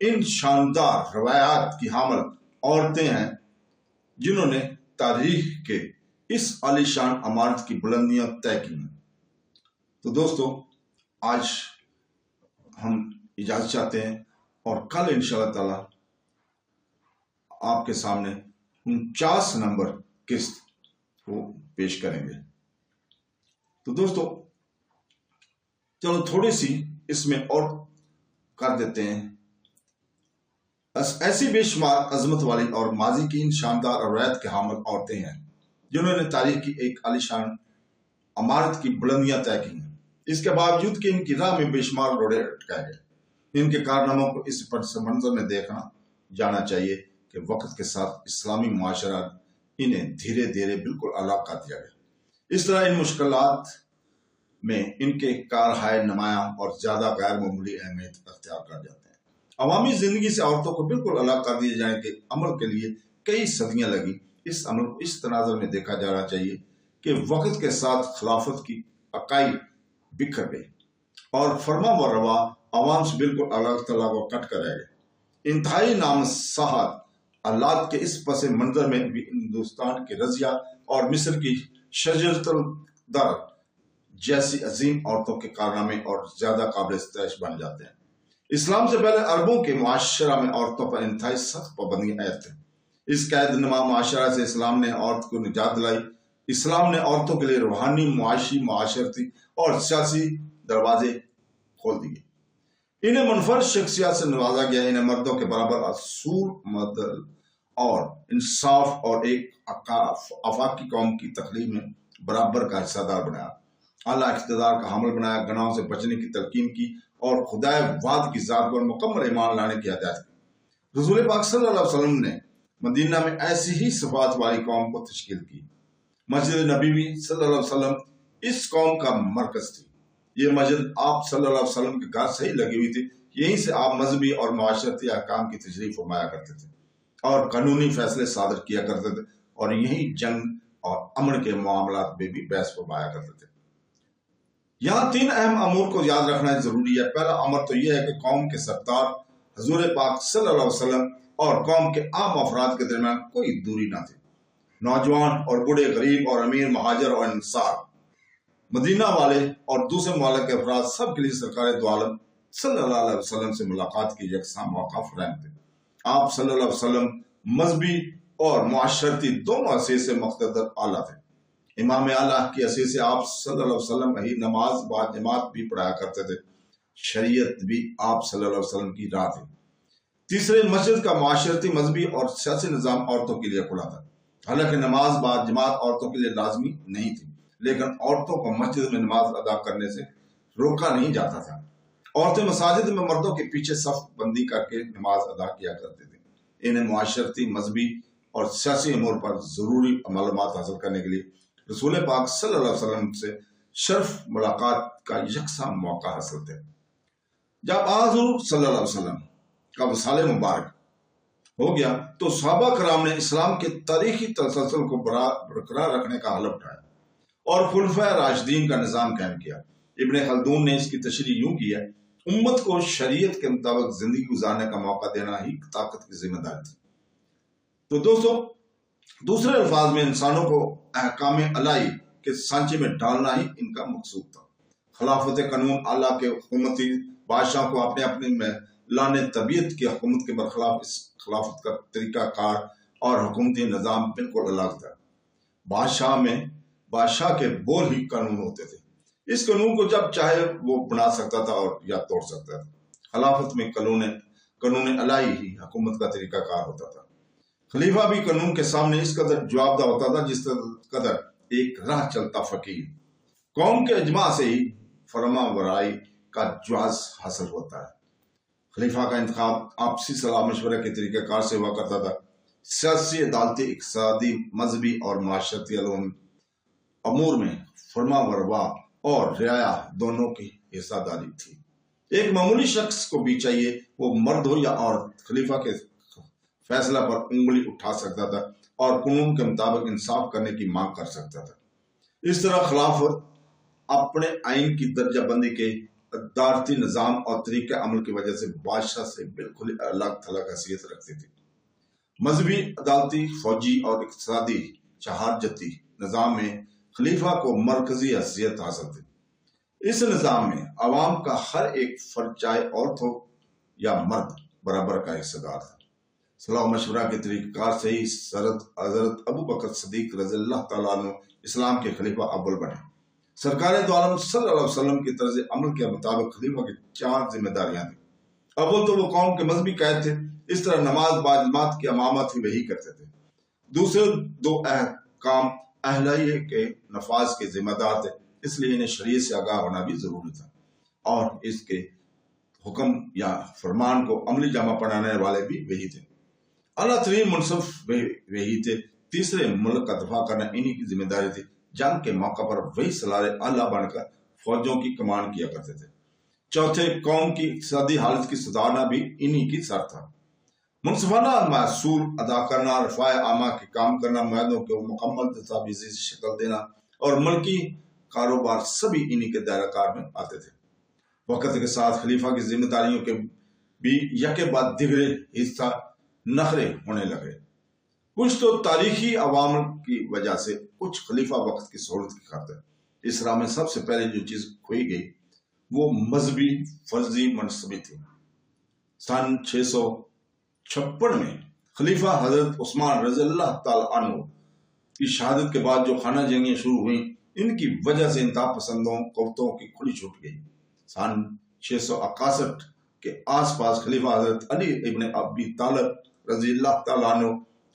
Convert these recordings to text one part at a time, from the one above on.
ان شاندار روایات کی حامل عورتیں ہیں جنہوں نے تاریخ کے اس عالیشان عمارت کی بلندیاں طے کی ہیں۔ تو دوستو، آج ہم اجازت چاہتے ہیں اور کل انشاءاللہ تعالی آپ کے سامنے 49 نمبر قسط کو پیش کریں گے۔ تو دوستو، چلو تھوڑی سی اس میں اور کر دیتے ہیں۔ ایسی بے شمار عظمت والی اور ماضی کی ان شاندار روایت کے حامل عورتیں ہیں جنہوں نے تاریخ کی ایک عالیشان عمارت کی بلندیاں طے کی ہیں، اس کے باوجود کہ ان کی راہ میں بے شمار روڑے اٹکائے گئے۔ ان کے کارناموں کو اس پس منظر میں دیکھنا جانا چاہیے کہ وقت کے ساتھ اسلامی معاشرہ انہیں دھیرے دھیرے بالکل الگ کر دیا گیا۔ اس طرح ان مشکلات میں ان کے کارہائے نمایاں اور زیادہ غیر معمولی اہمیت اختیار کر جاتے ہیں۔ عوامی زندگی سے عورتوں کو بالکل الگ کر دیے جانے کے عمل کے لیے کئی صدیاں لگی۔ اس عمل کو اس تناظر میں دیکھا جانا چاہیے کہ وقت کے ساتھ خلافت کی عقائد بکھر گئی اور فرما و روا عوام سے بالکل الگ تلگ و کٹ کر رہ گئے۔ انتہائی نامساحت حالات کے اس پس منظر میں بھی ہندوستان کے رضیہ اور مصر کی شجرۃ الدر جیسی عظیم عورتوں کے کارنامے اور زیادہ قابل ستائش بن جاتے ہیں۔ اسلام سے پہلے عربوں کے معاشرہ میں عورتوں پر انتہائی سخت پابندیاں عائد تھیں۔ اس قید نما معاشرہ سے اسلام نے عورت کو نجات دلائی۔ اسلام نے عورتوں کے لیے روحانی، معاشی، معاشرتی اور سیاسی دروازے کھول دیے۔ انہیں منفرد شخصیات سے نوازا گیا، انہیں مردوں کے برابر اصول، عدل اور انصاف اور ایک آفاقی قوم کی تخلیق میں برابر کا حصہ دار بنایا، اعلیٰ اقتدار کا حامل بنایا، گناہوں سے بچنے کی تلقین کی اور خدائے وحید کی ذات پر مکمل ایمان لانے کی ہدایت کی۔ رسول پاک صلی اللہ علیہ وسلم نے مدینہ میں ایسی ہی صفات والی قوم کو تشکیل کی۔ مسجد نبوی صلی اللہ علیہ وسلم اس قوم کا مرکز تھی۔ یہ مسجد آپ صلی اللہ علیہ وسلم کے گھر سے ہی لگی ہوئی تھی۔ یہیں سے آپ مذہبی اور معاشرتی احکام کی تشریح فرمایا کرتے تھے اور قانونی فیصلے صادر کیا کرتے تھے، اور یہیں جنگ اور امن کے معاملات میں بھی بحث فرمایا کرتے تھے۔ یہاں 3 اہم امور کو یاد رکھنا ضروری ہے۔ پہلا امر تو یہ ہے کہ قوم کے سردار حضور پاک صلی اللہ علیہ وسلم اور قوم کے عام افراد کے درمیان کوئی دوری نہ تھی۔ نوجوان اور بوڑھے، غریب اور امیر، مہاجر اور انصار، مدینہ والے اور دوسرے ممالک کے افراد، سب کے لیے سرکار دو عالم صلی اللہ علیہ وسلم سے ملاقات کی یکساں موقع فراہم تھے۔ آپ صلی اللہ علیہ وسلم مذہبی اور معاشرتی دونوں حیثیت سے مقتدر اعلیٰ تھے۔ امام اعلیٰ کی حیثیت سے آپ صلی اللہ علیہ وسلم ہی نماز با جماعت بھی پڑھایا کرتے تھے۔ شریعت بھی آپ صلی اللہ علیہ وسلم کی راہ تھی۔ تیسرے، مسجد کا معاشرتی، مذہبی اور سیاسی نظام عورتوں کے لیے کھلا تھا۔ حالانکہ نماز با جماعت عورتوں کے لیے لازمی نہیں تھی، لیکن عورتوں کو مسجد میں نماز ادا کرنے سے روکا نہیں جاتا تھا۔ عورتیں مساجد میں مردوں کے پیچھے صف بندی کر کے نماز ادا کیا کرتے تھے۔ انہیں معاشرتی، مذہبی اور سیاسی امور پر ضروری معلومات حاصل کرنے کے لیے رسول پاک صلی اللہ علیہ وسلم سے شرف ملاقات کا یکساں موقع حاصل تھے۔ جب حضور صلی اللہ علیہ وسلم کا وصال مبارک ہو گیا تو صحابہ کرام نے اسلام کے تاریخی تسلسل کو برقرار رکھنے کا حلف اٹھایا اور خلفائے راشدین کا نظام قائم کیا۔ ابن خلدون نے اس کی تشریح یوں کی ہے: امت کو شریعت کے مطابق زندگی گزارنے کا موقع دینا ہی طاقت کی ذمہ داری تھی۔ تو دوستو، دوسرے الفاظ میں انسانوں کو احکام الہی کے سانچے میں ڈالنا ہی ان کا مقصود تھا۔ خلافت قانون، اللہ کے حکومتی بادشاہ کو اپنے اپنے میں لانے، طبیعت کی حکومت کے برخلاف اس خلافت کا طریقہ کار اور حکومتی نظام بالکل الگ تھا۔ بادشاہ کے بول ہی قانون ہوتے تھے۔ اس قانون کو جب چاہے وہ بنا سکتا تھا اور یا توڑ سکتا تھا۔ خلافت میں قانون الہی ہی حکومت کا طریقہ کار ہوتا تھا۔ خلیفہ بھی قانون کے سامنے اس قدر جواب دہ ہوتا تھا جس قدر ایک راہ چلتا فقیر۔ قوم کے اجماع سے ہی فرما برائی کا جواز حاصل ہوتا ہے۔ خلیفہ کا انتخاب آپسی صلاح مشورہ کے طریقہ کار سے ہوا کرتا تھا۔ سیاسی، عدالتی، اقتصادی، مذہبی اور معاشرتی امور میں فرما بروا اور رعایا دونوں کی حصہ داری تھی۔ ایک معمولی شخص کو بھی چاہیے، وہ مرد ہو یا عورت، خلیفہ کے فیصلہ پر انگلی اٹھا سکتا تھا اور قانون کے مطابق انصاف کرنے کی مانگ کر سکتا تھا۔ اس طرح خلافت اپنے آئین کی درجہ بندی کے ادارتی نظام اور طریقہ عمل کی وجہ سے بادشاہ سے بالکل الگ تھلگ حیثیت رکھتی تھی۔ مذہبی، عدالتی، فوجی اور اقتصادی چہارجتی نظام میں خلیفہ کو مرکزی حیثیت حاصل تھی۔ اس نظام میں عوام کا ہر ایک فرد، چاہے عورت ہو یا مرد، برابر کا حصہ دار تھا۔ صلاح و مشورہ کے طریقہ کار سے ہی حضرت ابو بکر صدیق رضی اللہ تعالیٰ عنہ اسلام کے خلیفہ اول بنے۔ سرکار دو عالم صلی اللہ علیہ وسلم کی طرز عمل کے مطابق خلیفہ کی 4 ذمہ داریاں تھیں۔ اول تو وہ قوم کے مذہبی قائد تھے، اس طرح نماز با جماعت کی امامت بھی وہی کرتے تھے۔ دوسرے 2 کام اہلیہ کے نفاذ کے ذمہ دار تھے، اس لیے انہیں شریعت سے آگاہ ہونا بھی ضروری تھا، اور اس کے حکم یا فرمان کو عملی جامہ پہنانے والے بھی وہی تھے۔ اعلیٰ ترین منصف وہی تھے۔ تیسرے، ملک کا دفاع کرنا انہی کی ذمہ داری تھی۔ جنگ کے موقع پر وہی سالار اعلیٰ بن کر فوجوں کی کمان کیا کرتے تھے۔ چوتھے، قوم کی اقتصادی حالت کی سدھارنا بھی انہی کی سر تھا۔ منصفانہ محصول ادا کرنا، رفاع عامہ کے کام کرنا، معاہدوں کو مکمل دستاویزی شکل دینا اور ملکی کاروبار سبھی انہی کے دائرہ کار میں آتے تھے۔ وقت کے ساتھ خلیفہ کی ذمہ داریوں کے بھی یکے بعد دیگرے حصہ نخرے ہونے لگے۔ کچھ تو تاریخی عوامل کی وجہ سے، کچھ خلیفہ وقت کی سہولت کی خاطر۔ اس راہ میں سب سے پہلے جو چیز کھوئی گئی وہ مذہبی فرضی منصبی تھی۔ سن 656 میں خلیفہ حضرت عثمان رضی اللہ تعالی عنہ کی شہادت کے بعد جو خانہ جنگیاں شروع ہوئیں، ان کی وجہ سے انتہا پسندوں قوتوں کی کھلی چھوٹ گئی۔ سن 661 کے آس پاس خلیفہ حضرت علی ابن ابی طالب رضی اللہ تعالیٰ عنہ،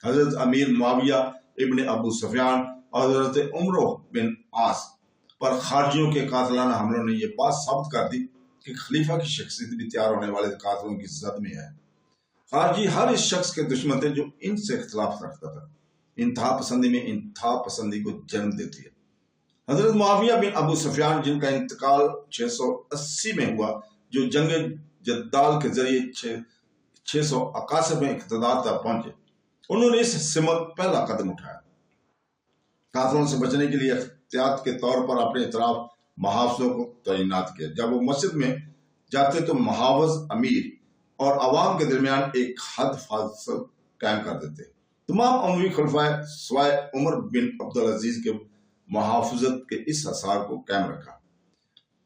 حضرت امیر معاویہ ابن ابو سفیان اور حضرت عمر بن عاص پر خارجیوں کے قاتلانہ حملوں نے یہ بات ثابت کر دی کہ خلیفہ کی شخصیت بھی تیار ہونے والے قاتلوں کی زد میں ہے۔ خارجی ہر اس شخص کے دشمن تھے جو ان سے اختلاف رکھتا تھا۔ انتہا پسندی میں انتہا پسندی کو جنم دیتی ہے۔ حضرت معاویہ بن ابو سفیان، جن کا انتقال 680 میں ہوا، جو جنگ جدال کے ذریعے 661 میں اقتدار تک پہنچے، انہوں نے اس سمت پہلا قدم اٹھایا۔ قاتلوں سے بچنے کے لیے احتیاط کے طور پر اپنے اطراف محافظوں کو تعینات کیا۔ جب وہ مسجد میں جاتے تو محافظ امیر اور عوام کے درمیان ایک حد فاصل قائم کر دیتے۔ تمام اموی خلفائے سوائے عمر بن عبدالعزیز کے محافظت کے اس اثار کو قائم رکھا۔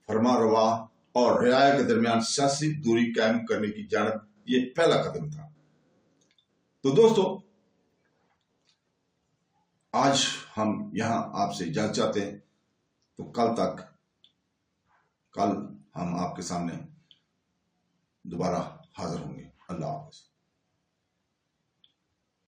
فرما روا اور رعایا کے درمیان سیاسی دوری قائم کرنے کی جانب یہ پہلا قدم تھا۔ تو دوستو، آج ہم یہاں آپ سے اجازت چاہتے ہیں، تو کل ہم آپ کے سامنے دوبارہ حاضر ہوں گے۔